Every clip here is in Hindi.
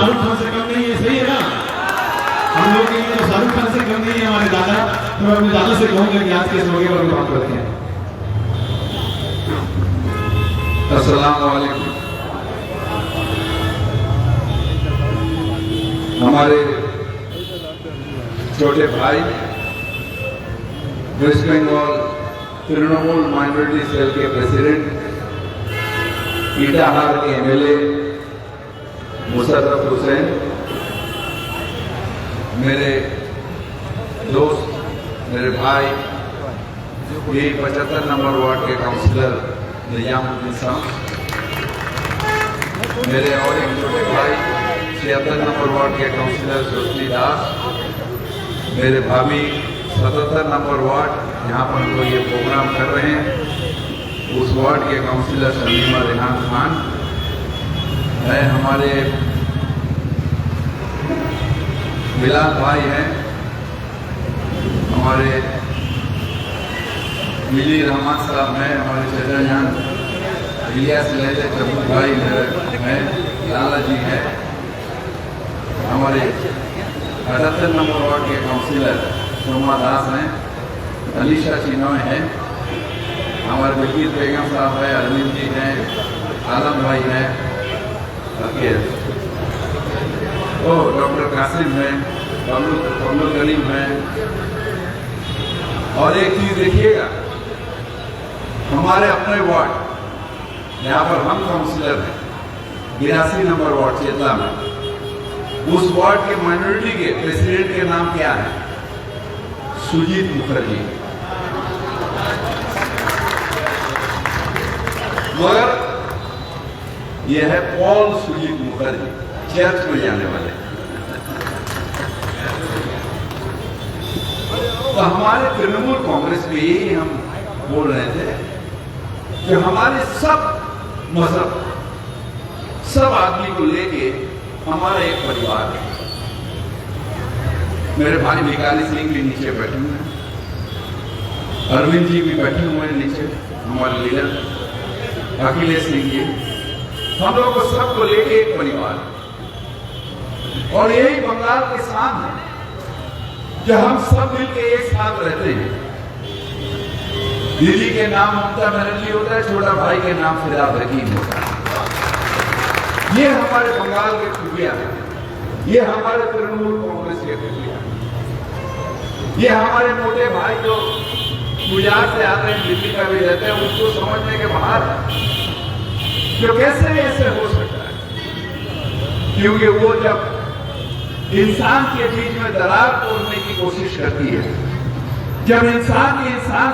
शाहरुख खान से कम नहीं है, सही है ना? हम लोग के लिए तो शाहरुख खान से कम नहीं है हमारे दादा। तो मैं अपने दादा से कहूंगा कि आज के इस मौके पर बात करते हैं। अस्सलाम वालेकुम। हमारे छोटे भाई West Bengal Trinamool minority cell के प्रेसिडेंट, ईटाहार के एमएलए मुशर्रफ हुसैन, मेरे दोस्त, मेरे भाई, ये 75 नंबर वार्ड के काउंसिलर निजामुद्दीन साहब, मेरे और एक छोटे भाई 76 नंबर वार्ड के काउंसिलर सुष्टी दास, मेरे भाभी 77 नंबर वार्ड जहाँ पर हम लोग ये प्रोग्राम कर रहे हैं, उस वार्ड के काउंसिलर शमीमा रेहान खान है, हमारे बिलाल भाई हैं, हमारे मिली रहमान साहब हैं, हमारे चाचा जान इलियास लहजे कबूल भाई हैं, लाला जी हैं, हमारे 78 नंबर वार्ड के काउंसिलर सोमा दास हैं, अलीशा चिनॉय हैं, हमारे बकीर बेगम साहब हैं, अरविंद जी हैं, आलम भाई हैं, डॉक्टर कासिम हैं, कमल करीम हैं। और एक चीज देखिएगा, हमारे अपने वार्ड यहाँ पर हम काउंसिलर हैं 82 नंबर वार्ड चेतला में, उस वार्ड के माइनॉरिटी के प्रेसिडेंट के नाम क्या है? सुजीत मुखर्जी। मगर यह है पॉल सुजीत मुखर्जी, चर्च में जाने वाले। तो हमारे तृणमूल कांग्रेस में यही हम बोल रहे थे कि हमारे सब मजहब, सब आदमी को लेके हमारा एक परिवार है। मेरे भाई भिखारी सिंह भी नीचे बैठे हुए हैं, अरविंद जी भी बैठे हुए हैं नीचे, हमारे लीडर अखिलेश सिंह जी, हम लोग को सबको लेके एक परिवार है। और यही बंगाल के साथ है कि हम सब मिलके एक साथ रहते हैं। दीदी के नाम ममता बनर्जी होता है, छोटा भाई के नाम फिराद हकीम होता है। ये हमारे बंगाल के खुफिया है, ये हमारे तृणमूल कांग्रेस के खुफिया है। ये हमारे मोटे भाई जो गुजरात से आते हैं, दिल्ली का भी रहते हैं, उसको समझने के बाहर तो कैसे ऐसे हो सकता है? क्योंकि वो जब इंसान के बीच में दरार तोड़ने की कोशिश करती है, जब इंसान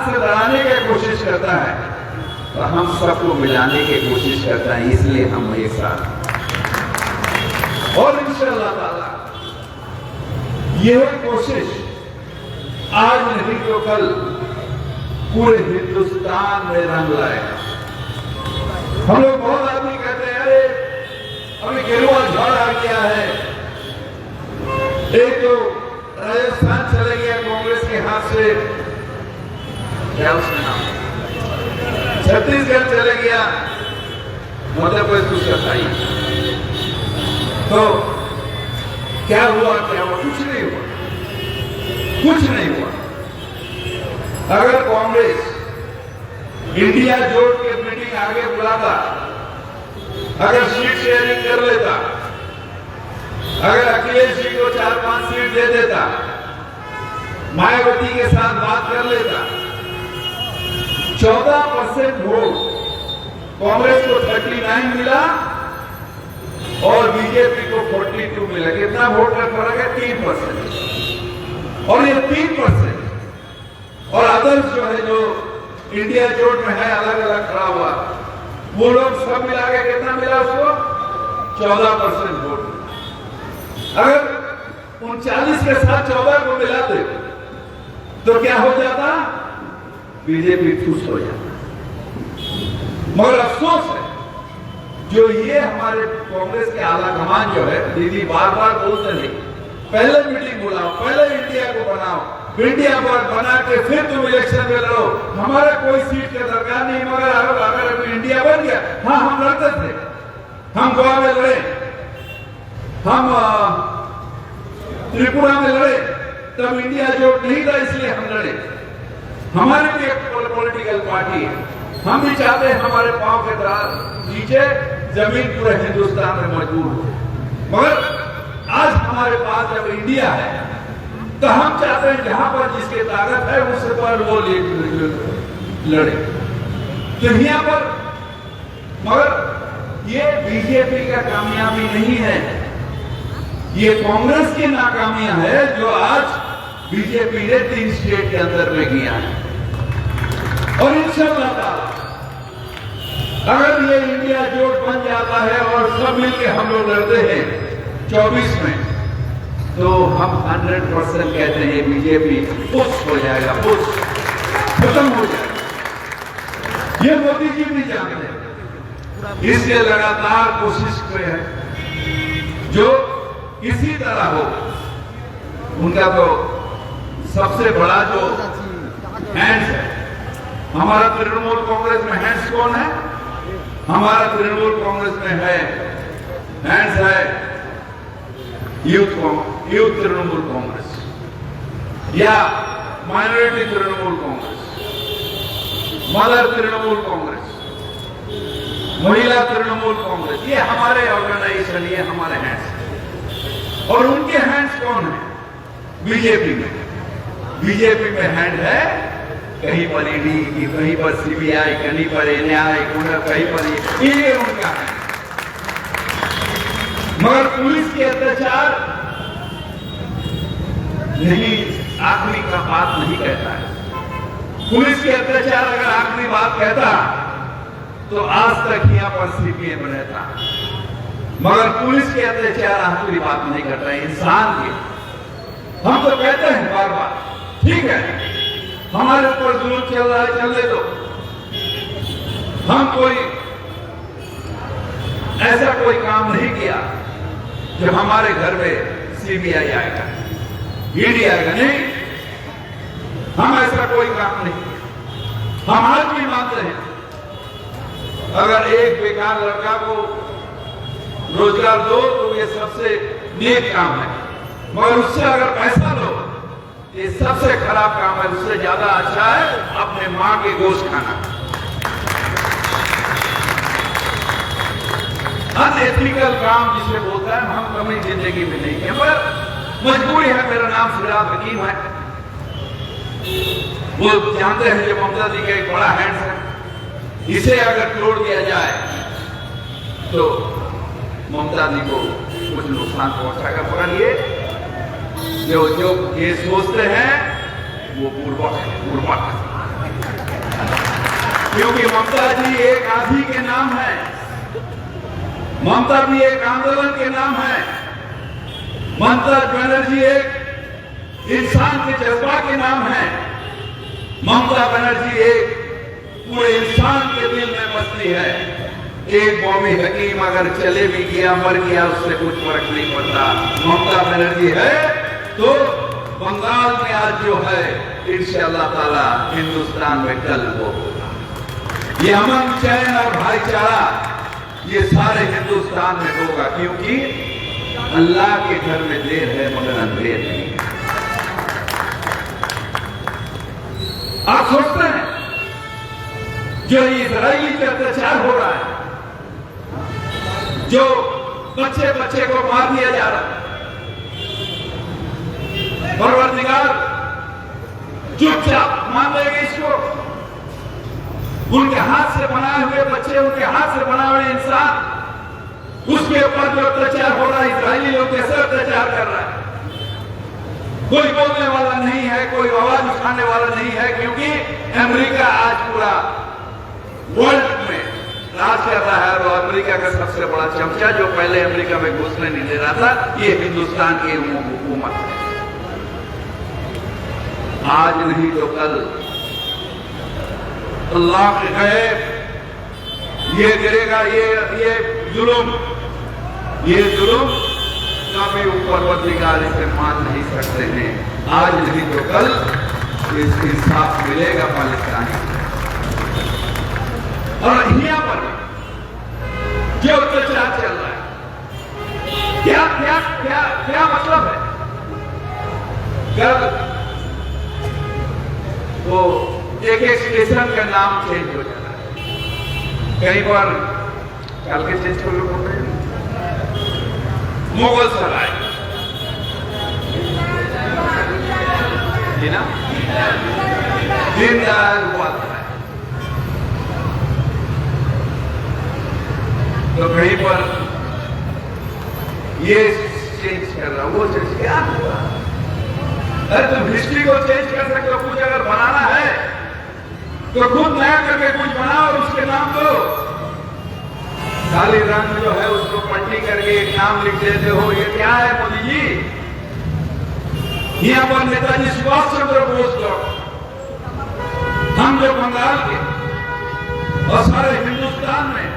से लड़ाने की कोशिश करता है, तो हम सबको मिलाने की कोशिश करता है। इसलिए हम एक साथ, और इंशाअल्लाह ताला यह कोशिश आज नहीं तो कल पूरे हिंदुस्तान में रंग लाएगा। हम लोग बहुत आदमी कहते हैं अरे अभी गेरुआ झड़ आ गया है, एक तो राजस्थान चले गया कांग्रेस के हाथ से, क्या उसमें नाम, छत्तीसगढ़ चले गया, मध्य प्रदेश उसका था। तो क्या हुआ? कुछ नहीं हुआ, कुछ नहीं हुआ। अगर कांग्रेस इंडिया जोड़ के मीटिंग आगे बुलाता, अगर सीट शेयरिंग कर लेता, अगर अखिलेश जी को 4-5 सीट दे देता, मायावती के साथ बात कर लेता, 14% वोट कांग्रेस को 39 मिला और बीजेपी को 42 मिला। कितना वोट का फर्क है? 3%। और ये 3% और अदर्स जो है, जो इंडिया जोड़ में है, अलग अलग खड़ा हुआ, वो लोग सब मिला के कितना मिला उसको? 14% वोट। अगर 39 के साथ 14 को मिलाते तो क्या हो जाता? बीजेपी खुश हो जाता। मगर अफसोस है जो ये हमारे कांग्रेस के आला कमान जो है, दीदी बार बार बोलते थे पहले मीटिंग बुलाओ, पहले इंडिया को बनाओ, इंडिया बना के फिर तुम इलेक्शन में लड़ो, हमारा कोई सीट का दरकार नहीं। मगर अगर इंडिया बन गया, हाँ हम लड़ते थे, हम गोवा में लड़े, हम त्रिपुरा में लड़े तब इंडिया जोट नहीं था, इसलिए हम लड़े। हमारे भी एक पॉलिटिकल पार्टी है, हम भी चाहते हैं हमारे पांव के नीचे जमीन पूरे हिंदुस्तान में मजबूत हो। मगर आज हमारे पास जब इंडिया है तो हम चाहते हैं जहां पर जिसकी ताकत है उस पर वो लड़े। तो यहाँ पर मगर ये बीजेपी का कामयाबी नहीं है, ये कांग्रेस की नाकामियां है जो आज बीजेपी ने 3 स्टेट के अंदर में किया है। और इंशाअल्लाह अगर ये इंडिया जोट बन जाता है और सब मिलकर हम लोग लड़ते हैं 24 में, तो हम 100% कहते हैं बीजेपी पुश हो जाएगा, पुश खत्म हो जाएगा। ये मोदी जी भी जानते हैं, इसलिए लगातार कोशिश में है जो किसी तरह हो। उनका तो सबसे बड़ा जो हैंड्स है, हमारा तृणमूल कांग्रेस में हैंड्स कौन है? हमारा तृणमूल कांग्रेस में है हैंड्स है यूथ तृणमूल कांग्रेस या माइनॉरिटी तृणमूल कांग्रेस, मदर तृणमूल कांग्रेस, महिला तृणमूल कांग्रेस, ये हमारे ऑर्गेनाइजेशन, ये हमारे हैंड्स। और उनके हैंड्स कौन है? बीजेपी में, बीजेपी में हैंड है कहीं पर ईडी, कहीं पर सीबीआई, कहीं पर न्याय, कहीं पर ये उनका है। मगर पुलिस के अत्याचार नहीं, आखिरी का बात नहीं कहता है। पुलिस के अत्याचार अगर आखिरी बात कहता तो आज तक यहाँ पर सीपीएम रहता, मगर पुलिस के अत्याचार आखिरी बात नहीं करता है इंसान के। हम तो कहते हैं बार बार, ठीक है हमारे ऊपर जुल्म चल रहा है, चलने दो। हम कोई ऐसा कोई काम नहीं किया जो हमारे घर में सीबीआई आएगा, ईडी आएगा, नहीं, हम ऐसा कोई काम नहीं। हम आज भी मानते हैं अगर एक बेकार लड़का को रोजगार दो तो ये सबसे नेक काम है, मगर उससे अगर पैसा लो ये सबसे खराब काम है। उससे ज्यादा अच्छा है अपने मां के गोश्त खाना। अनएथिकल काम जिसे बोलता है हम कभी जिंदगी में नहीं किया, पर मजबूरी है। मेरा नाम फिराद हकीम है, वो जानते हैं जो ममता जी का एक बड़ा हैंड्स है, इसे अगर तोड़ दिया जाए तो ममता जी को कुछ नुकसान पहुंचाएगा। मगर ये जो ये सोचते हैं वो पूर्वक है, क्योंकि ममता जी एक आंधी के नाम है, ममता भी एक आंदोलन के नाम है, ममता बनर्जी एक इंसान के जज्बा के नाम है, ममता बनर्जी एक पूरे इंसान के दिल में बसती है। एक मौमी हकीम अगर चले भी गया, मर गया, उससे कुछ फर्क नहीं पड़ता। ममता बनर्जी है तो बंगाल में आज जो है इंशाअल्लाह ताला हिंदुस्तान में कल वो होगा। ये अमन, चैन और भाईचारा ये सारे हिंदुस्तान में होगा, क्योंकि अल्लाह के घर में देर है मगर अंधेर नहीं है। आप सोचते हैं जो इजराइली पे अत्याचार हो रहा है, जो बच्चे बच्चे को मार दिया जा रहा है, परवरदिगार चुपचाप मान लेंगे इसको? उनके हाथ से बनाए हुए बच्चे, उनके हाथ से बनाए हुए इंसान, उसके ऊपर जो अत्याचार हो रहा है, इजरायली लोग कैसे अत्याचार कर रहा है? कोई बोलने वाला नहीं है, कोई आवाज उठाने वाला नहीं है, क्योंकि अमेरिका आज पूरा वर्ल्ड में राज कर रहा है। और अमेरिका का सबसे बड़ा चमचा जो पहले अमेरिका में घुसने नहीं दे रहा था, ये हिंदुस्तान की हुकूमत है। आज नहीं तो कल अल्लाह के गैब ये गिरेगा, ये जुल्म कभी ऊपर परवरदिगार इसे मान नहीं सकते हैं। आज नहीं तो कल इसका इंसाफ मिलेगा पाकिस्तानी। और यहाँ पर जो अत्याचार चल रहा है, क्या क्या क्या क्या मतलब है? कल वो एक स्टेशन का नाम चेंज हो जाता है, कई बार कल के चेंज कर लो, मुगल सराय ना, दीनदयाल उपाध्याय, तो कहीं पर ये चेंज कर रहा, वो चेंज क्या हुआ? अरे तुम हिस्ट्री को चेंज कर सकते हो, कुछ अगर बनाना है तो खुद नया करके कुछ बनाओ और उसके नाम दो। काली रंग जो है उसको पट्टी करके एक नाम लिख देते हो, ये क्या है मोदी जी? यहाँ पर नेताजी सुभाष चंद्र बोस को, हम जो बंगाल के और सारे हिंदुस्तान में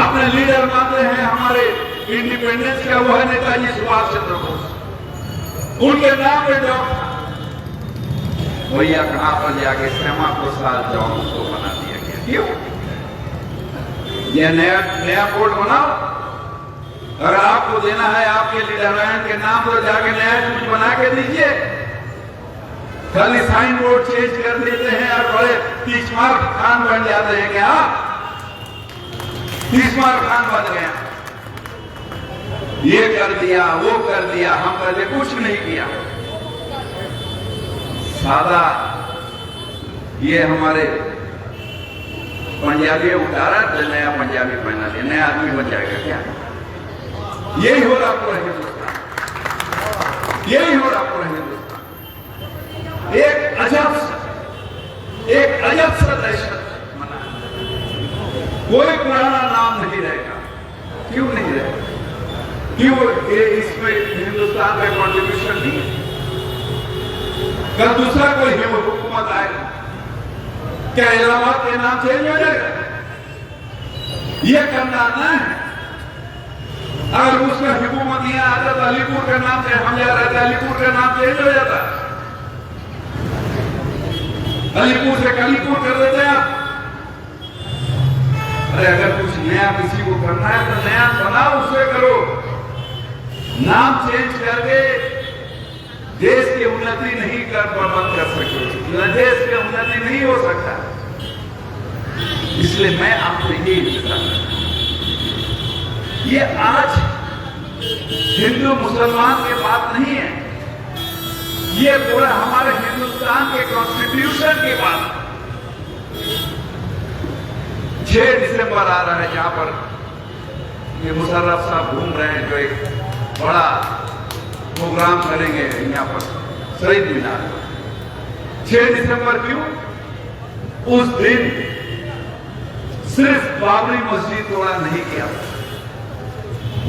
अपने लीडर मानते हैं हमारे इंडिपेंडेंस का, वो है नेताजी सुभाष चंद्र बोस। उनके नाम पे जो भैया कहां पर जाके श्यामा प्रसाद जॉन्स को बना दिया गया। क्यों? यह नया बोर्ड बनाओ, अगर आपको देना है आपके लीडर के नाम तो जाके नया कुछ बना के दीजिए। खाली साइन बोर्ड चेंज कर देते हैं और बड़े तीसमार खान बन जाते हैं। क्या तीसमार खान बन गया, ये कर दिया वो कर दिया, हम पहले कुछ नहीं किया। सादा ये हमारे पंजाबी उतारा तो नया पंजाबी पहना दिया, नया आदमी बन जाएगा क्या? यही हो रहा पूरा हिंदुस्तान, यही हो रहा पूरा हिंदुस्तान। एक अजब सा दहशत मना, कोई पुराना नाम नहीं रहेगा। क्यों नहीं रहेगा? क्यों? इसमें हिंदुस्तान का कॉन्ट्रीब्यूशन नहीं है। कल दूसरा कोई हुकूमत आएगा, क्या इलाहाबाद के नाम चेंज हो जाएगा? ये करना ना है। अगर उसका हुकूमत यहाँ आता तो अलीपुर का नाम से हम जा रहे थे, अलीपुर का नाम चेंज हो जाता, अलीपुर से कलीपुर कर देते आप। अरे अगर कुछ नया किसी को करना है तो नया बनाओ, उससे करो। नाम चेंज करके देश की उन्नति नहीं बंद कर सकते, देश की उन्नति नहीं हो सकता। इसलिए मैं आपसे यही पूछता हूं, ये आज हिंदू मुसलमान की बात नहीं है, ये पूरा हमारे हिंदुस्तान के कॉन्स्टिट्यूशन की बात। 6 दिसंबर आ रहा है, जहां पर ये मुशर्रफ साहब घूम रहे हैं, जो एक बड़ा प्रोग्राम करेंगे यहाँ पर शहीद मीनार पर। 6 दिसंबर क्यों? उस दिन सिर्फ बाबरी मस्जिद तोड़ा नहीं किया,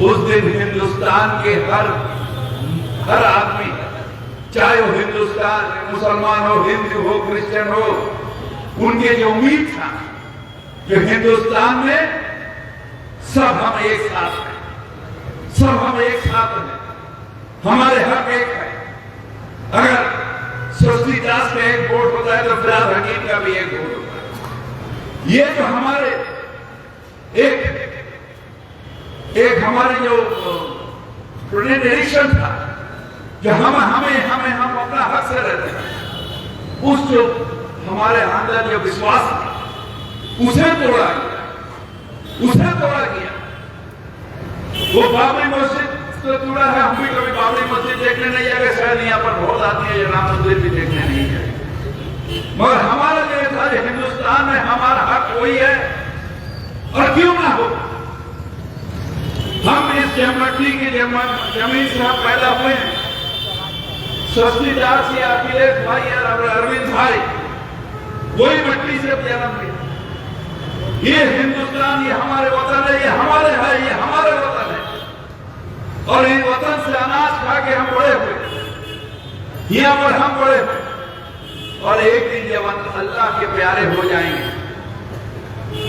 उस दिन हिंदुस्तान के हर आदमी, चाहे वो हिंदुस्तान मुसलमान हो, हिंदू हो, क्रिश्चियन हो, उनके जो उम्मीद था कि हिंदुस्तान में सब हम एक साथ हैं, सब हम एक साथ हैं, हमारे हक एक है। अगर सुश्री दास का एक वोट होता है तो फिराद हकीम का भी एक वोट होता है। ये जो हमारे एक हमारे जो ट्रेडिशन था, जो हम अपना हक से रहते हैं, उस जो हमारे अंदर जो विश्वास था उसे तोड़ा गया, उसे तोड़ा गया। वो बाबरी मस्जिद तो जुड़ा है, हम भी कभी बाबरी मस्जिद देखने नहीं जाएंगे, शायद यहाँ पर बहुत आती है, राम मंदिर भी देखने नहीं जाएंगे, मगर हमारा जो सारे हिंदुस्तान में हमारा हक वही है। और क्यों ना हो, हम इस मट्टी की जमीन से हम पैदा हुए हैं। शस्त्री दास या अखिलेश भाई या अरविंद भाई वही मट्टी से जन्म लिया। ये हिंदुस्तान, ये हमारे वतन है, ये हमारे है, ये हमारे वतन है। और इन वतन से अनाज खा के हम बड़े हुए, यहाँ पर हम बड़े हुए। और एक दिन जब अल्लाह के प्यारे हो जाएंगे,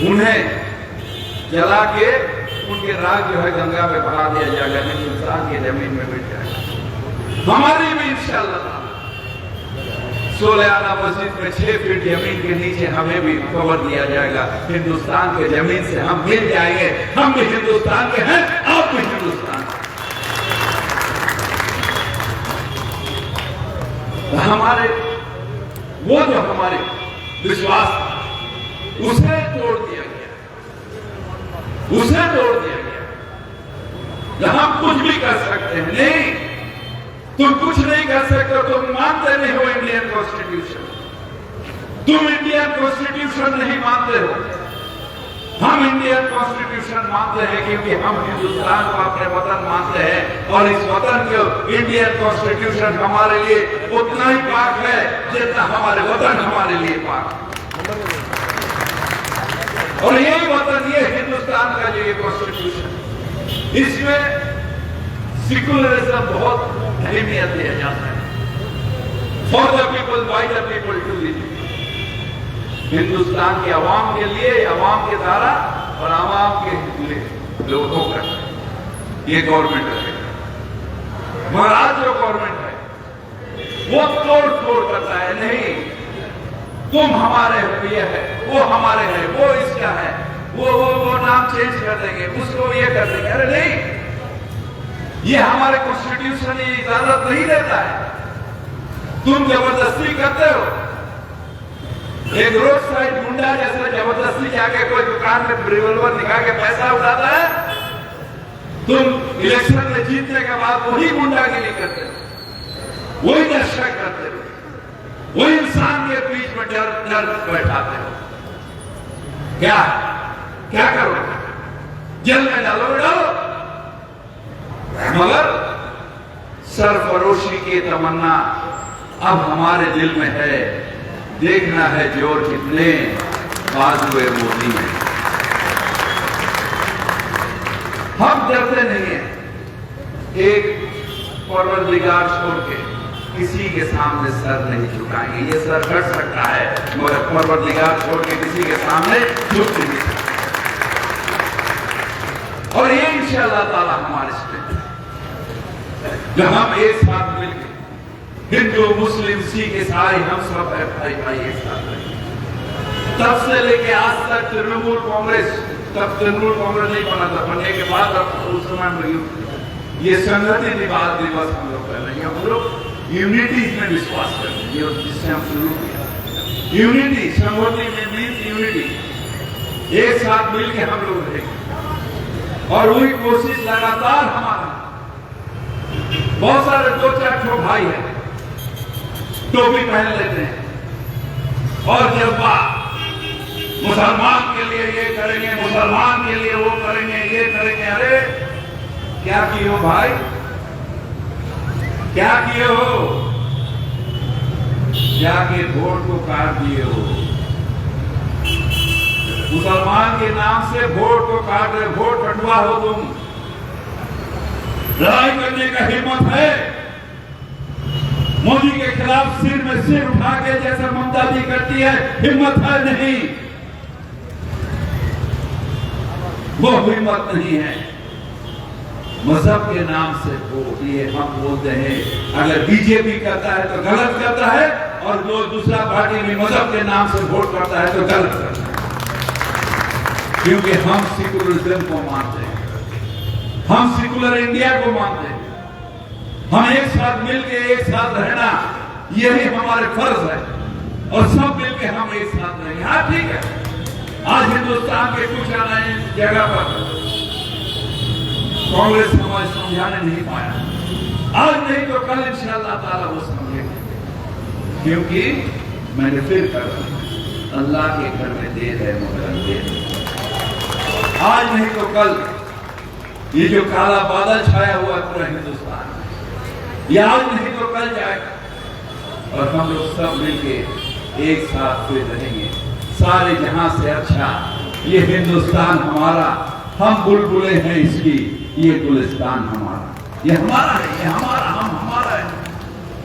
उन्हें जला के उनके राग जो है गंगा में बहा दिया जाएगा, हिंदुस्तान की जमीन में मिट जाएगा। हमारी भी इंशाअल्लाह 16 आना मस्जिद में 6 फीट जमीन के नीचे हमें भी कवर दिया जाएगा। हिंदुस्तान के जमीन से हम मिल जाएंगे, हम भी हिंदुस्तान के हैं, आप भी हिंदुस्तान। हमारे वो जो हमारे विश्वास था, उसे तोड़ दिया गया, उसे तोड़ दिया गया। हम कुछ भी कर सकते हैं, नहीं, तुम कुछ नहीं कर सकते, तुम मानते नहीं हो इंडियन कॉन्स्टिट्यूशन, तुम इंडियन कॉन्स्टिट्यूशन नहीं मानते हो। हम इंडियन कॉन्स्टिट्यूशन मानते हैं क्योंकि हम हिंदुस्तान को अपने वतन मानते हैं, और इस वतन को इंडियन कॉन्स्टिट्यूशन हमारे लिए उतना ही पाक है जितना हमारे वतन हमारे लिए पाक है। और यही वतन, ये हिंदुस्तान का जो ये कॉन्स्टिट्यूशन, इसमें सेक्युलरिज्म बहुत अहमियत दिया जाता है। For the people, by the people, to the people. Hindustan की आवाम के लिए, आवाम के द्वारा और आवाम के लिए लोगों का ये गवर्नमेंट है। मगर आज जो गवर्नमेंट है वो तोड़ फोड़ करता है, नहीं तुम हमारे हो, ये है, वो हमारे है, वो इसका है, वो नाम चेंज कर देंगे, उसको ये कर देंगे। अरे नहीं, ये हमारे कॉन्स्टिट्यूशन ये इजाजत नहीं देता है। तुम जबरदस्ती करते हो। एक रोड साइड गुंडा जैसे जबरदस्ती जाके कोई दुकान में रिवॉल्वर निकाल के पैसा उठाता है, तुम इलेक्शन में जीतने के बाद वही गुंडागिरी करते हो, वही नशा करते हो, वही इंसान के बीच में डर बैठाते हो। क्या क्या करोगे? जेल में डालो। मगर सरफरोशी की तमन्ना अब हमारे दिल में है, देखना है जोर कितने बाजुए मोदी में। हम डरते नहीं हैं, एक परवरदिगार छोड़ के किसी के सामने सर नहीं झुकाएंगे। ये सर घट सकता है मगर परवरदिगार छोड़ के किसी के सामने झुक नहीं सकता। और ये इंशाअल्लाह ताला हमारे स्टेट जब हम एक साथ मिलकर, हिंदू मुस्लिम सिख ईसाई, हम सब भाई एक साथ रहेंगे। तब से लेके आज तक तृणमूल कांग्रेस, तब तृणमूल कांग्रेस नहीं बना था, बनने के बाद उस समय ये संगति दिवस हम लोग कर रहे हैं। हम लोग यूनिटी में विश्वास करते हैं, जिससे हम शुरू किया। यूनिटी, संगति में मीन्स यूनिटी, एक साथ मिलकर हम लोग रहेंगे। और वही कोशिश लगातार हमारा, बहुत सारे 2-4 ठो भाई हैं, टोपी पहन लेते हैं और जब मुसलमान के लिए ये करेंगे, मुसलमान के लिए वो करेंगे, ये करेंगे। अरे क्या किए हो भाई, क्या किए हो? जाके वोट को काट दिए हो। मुसलमान के नाम से वोट को काट रहे, वोट कटवा हो तुम। लड़ाई करने का हिम्मत है? मोदी के खिलाफ सिर में सिर उठा के जैसे ममता जी करती है, हिम्मत है? नहीं, वो हिम्मत नहीं है। मजहब के नाम से वोट, ये हम बोलते हैं, अगर बीजेपी करता है तो गलत करता है, और जो दूसरा पार्टी भी मजहब के नाम से वोट करता है तो गलत करता है। क्योंकि हम सेक्युलरिज्म को मानते हैं, हम सेक्युलर इंडिया को मानते हैं। हम एक साथ मिलके एक साथ रहना, यही हमारे फर्ज है, और सब मिलके हम एक साथ रहेंगे। हाँ ठीक है, आज हिंदुस्तान के कुछ जगह पर कांग्रेस हमें समझाने नहीं पाया, आज नहीं तो कल इंशाअल्लाह ताला वो समझेंगे। क्योंकि मैंने फिर कहा, अल्लाह के घर में देर है मगर अंधेर। आज नहीं तो कल ये जो काला बादल छाया हुआ है पूरा हिंदुस्तान, ये आज नहीं तो कल जाएगा, और हम लोग सब मिलके एक साथ फिर रहेंगे। सारे जहां से अच्छा ये हिंदुस्तान हमारा, हम बुलबुले हैं इसकी, ये गुलिस्तान हमारा, ये हमारा है, ये हमारा, हम हमारा है।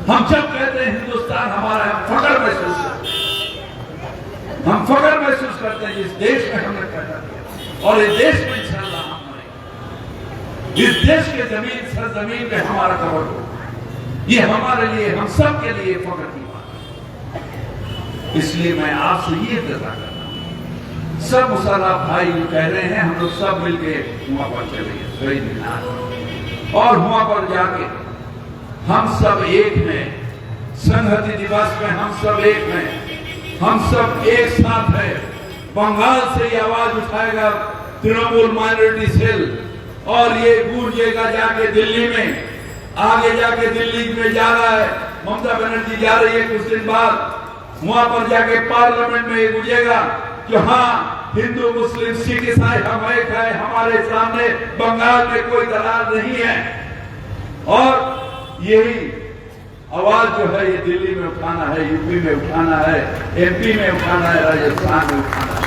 हम जब कहते हैं हिंदुस्तान हमारा है, फख्र महसूस करते हैं, हम फख्र महसूस करते हैं इस देश में हमने पैदा किया, और इस देश में इंशाअल्लाह हम रहेंगे। इस देश के जमीन सरजमीन पे हमारा कब्र हो, ये हमारे लिए, हम सब के लिए फख्र की बात है। इसलिए मैं आपसे ये इल्तिजा करता हूं, सब मुसलमान भाई जो कह रहे हैं, हम लोग सब मिलके वहां पर चलेंगे शहीद मीनार, और वहां पर जाके हम सब एक हैं, संहति दिवस में हम सब एक हैं, हम सब एक साथ हैं। बंगाल से ये आवाज उठाएगा तृणमूल माइनॉरिटी सेल और ये गूंजेगा जाके दिल्ली में, आगे जाके दिल्ली में जा रहा है, ममता बनर्जी जा रही है कुछ दिन बाद, वहां पर जाके पार्लियामेंट में ये गूंजेगा कि हाँ हिंदू मुस्लिम सिख ईसाई हम एक है, हमारे सामने बंगाल में कोई दरार नहीं है। और यही आवाज जो है ये दिल्ली में उठाना है, यूपी में उठाना है, एमपी में उठाना है, राजस्थान में उठाना है।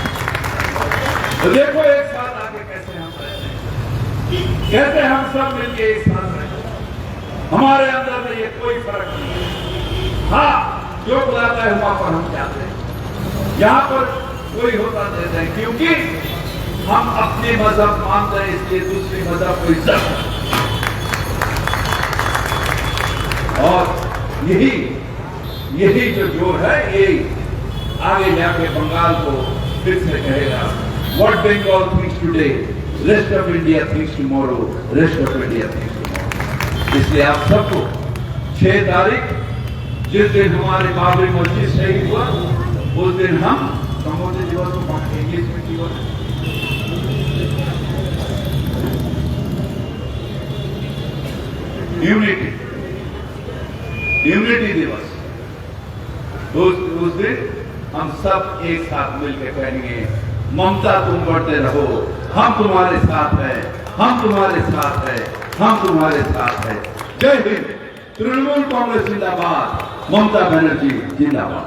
तो देखो एक साथ आके कैसे हम रहते हैं, कैसे हम सब मिलके एक साथ रहते हैं। हमारे अंदर में ये कोई फर्क नहीं है। हाँ, जो बुलाता है वहां पर हम जाते हैं, यहाँ पर कोई होता देते हैं, क्योंकि हम अपने मजहब मानते हैं, इसलिए दूसरे मजहब को इज्जत। और यही जो जोर है ये आगे जाके बंगाल को फिर से कहेगा, what Bengal thinks today, rest of India thinks tomorrow, rest of India thinks tomorrow. इसलिए आप सबको 6 तारीख जिस दिन हमारे बाबरी मस्जिद शहीद हुआ, उस दिन हम संबोधित दिवस को बांटेंगे, इसमें दिवस यूनिटी दिवस। उस दिन हम सब एक साथ मिलकर कहेंगे, ममता तुम बढ़ते रहो, हम तुम्हारे साथ हैं, हम तुम्हारे साथ हैं, हम तुम्हारे साथ हैं। जय हिंद। तृणमूल कांग्रेस जिंदाबाद, ममता बनर्जी जिंदाबाद।